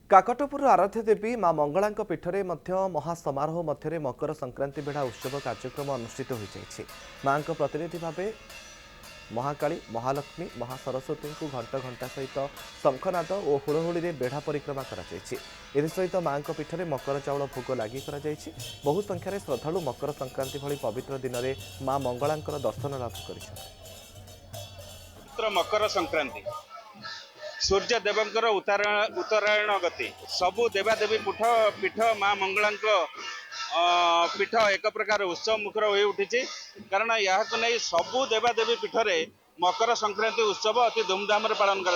काकटपुर आराध्य देवी मां मंगला पीठरे महासमारोह मध्य मकर संक्रांति बेढ़ा उत्सव कार्यक्रम अनुष्ठित हो मां प्रतिनिधि भाव महाकाली महालक्ष्मी महासरस्वती को घंट घंटा सहित शंखनाद और हुड़हुड़ी बेढ़ा परिक्रमा सहित मां पीठरे मकर चाउल भोग लगी बहु संख्यार श्रद्धालु मकर संक्रांति भली पवित्र दिन में मां मंगला दर्शन लाभ कर मकर संक्रांति सूर्य देवंकर उत्तरायण गति सबु देवादेवी पीठ मां मंगला पीठ एक प्रकार उत्सव मुखर हो उठी कारण यहाँ नहीं सबु देवादेवी पीठरे मकर संक्रांति उत्सव अति धूमधाम पालन कर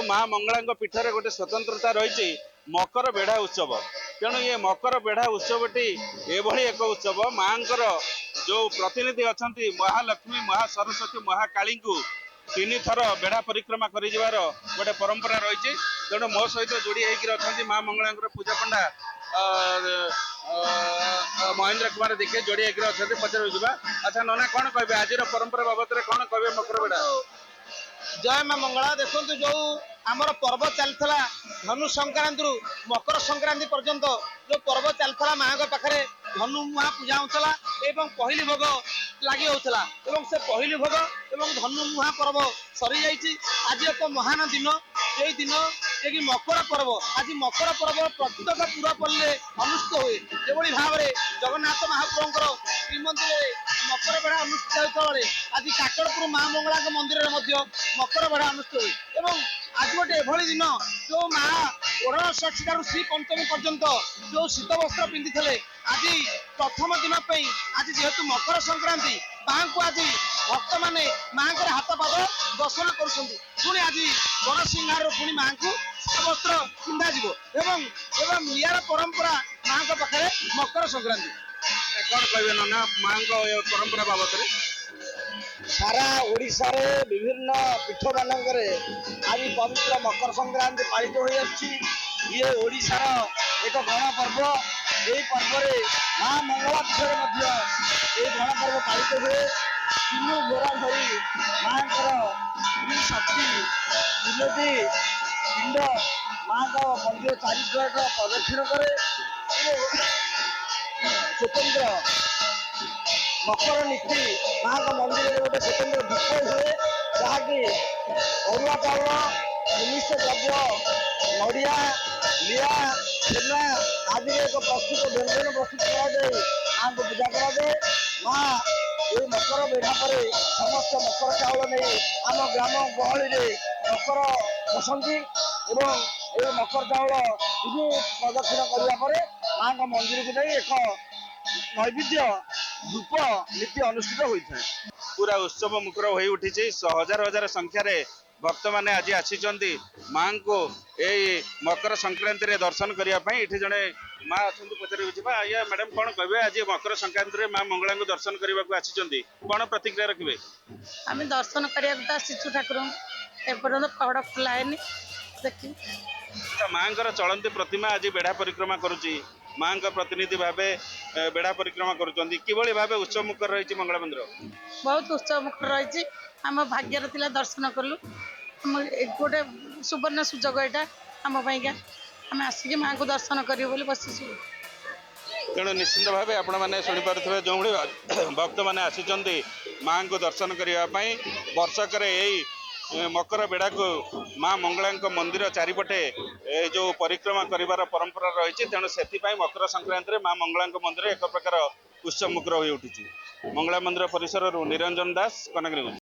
मां मंगला पीठरे गोटे स्वतंत्रता रही मकर बेढ़ा उत्सव तेणु ये मकर बेढ़ा उत्सवटी एभली एक उत्सव मां जो प्रतिनिधि अच्छा महालक्ष्मी महासरस्वती महाकाली को तीन थर बेढ़ा परिक्रमा कर गोटे परंपरा रही तेणु मो सहित जोड़ी होती मां मंगला पूजा पंडा महेंद्र कुमार देखिए जोड़ी होती पचार जा। अच्छा नना कौन कहे आज परंपरा बाबद कौन कहे मकर बेढ़ा जय मां मंगला देखो जो आमर पर्व चलता धनु संक्रांति मकर संक्रांति पर्यंत जो पर्व चलता माँ पाखे धनु मुहा पूजा होता पहली भोग लगी होता से पहली भोग और धनु मुहा पर्व सरी जाइए आज एक महान दिन ये दिन ये मकर पर्व आज मकर पर्व प्रत्येक पुरपल्ले अनुष्ठित हुए जो भाव में जगन्नाथ महाप्रभुर श्रीमंदिर मकर बेढ़ा अनुष्ठित होता आज काकटपुर मां मंगला मंदिर में मकर बेढ़ा अनुष्ठित हुए आज गोटे एभली दिन जो माँ ओढ़ षष्ठी श्री पंचमी पर्यंत जो शीत वस्त्र पिंधि आज प्रथम दिन आज जेहेतु मकर संक्रांति माँ को आज भक्त मैंने माँ हाथ पाद दर्शन कर आज बड़ सिंहार पुणी माँ को शीत वस्त्र पिंधा यार परंपरा माँ पाखे मकर संक्रांति कौन कहे ना माँ परंपरा बाबद सारा ओडिशा रे विभिन्न पीठ मानकर आज पवित्र मकर संक्रांति पालित हो ये ओडिशार एक गण पर्व यही पर्व मां मंगला पीठ गण पर्व पालित हुए तीन घोड़ा धरी माँ शक्ति विनती पिंड माँ मंदिर चारिद्वार प्रदक्षिण करे स्वतंत्र मकर नीति माँ मंदिर गोटे स्वतंत्र धूप हुए जहाँकि अरुआ चाउल जिनिष द्रव्य नड़िया लिया छेना आदि एक प्रस्तुत व्यंजन प्रस्तुत कराए माँ को पूजा कराए माँ ये मकर बेढ़ा पर समस्त मकर चाउल नहीं आम ग्राम गहली मकर बसंती एवं ये मकर चाउल प्रदक्षिण करने माँ का मंदिर को नहीं एक नैवेद्य धूप नीति अनुष्ठित होता है पूरा उत्सव मुखर हो उठी हजार हजार संख्यार भक्त मैंने आज आसी माँ को यही मकर संक्रांति रे दर्शन करने ये जड़े माँ अच्छा पचार आज्ञा मैडम कौन कहे आज मकर संक्रांति माँ मंगला को दर्शन करने को आसी कौन प्रतिक्रिया रखिए आम दर्शन करने आसीचु ठाकुर एपर्यंत पहड़ खोला है देखिए माँ चलती प्रतिमा आज बेढ़ा परिक्रमा करुच्ची माँ प्रतिनिधि भाव बेढ़ा परिक्रमा कर भाव उत्सव मुखर रही मंगला मंदिर बहुत उत्सव मुखर रही आम भाग्यर थिला दर्शन कलु गोटे सुवर्ण सुजोग यहाँ आम आम आसिक माँ को दर्शन करूँ बस तेणु निश्चिंत भाव आपण मैंने शुणिपे जो भक्त मैंने आसी माँ को दर्शन करने वर्षक यही मकर बेढ़ा को माँ मंगला मंदिर चारिपटे जो परिक्रमा कर परंपरा रही तेणु से मकर संक्रांति माँ मंगला मंदिर एक प्रकार उत्सव मुखर हो उठी मंगला मंदिर परिसर निरंजन दास कनक न्यूज।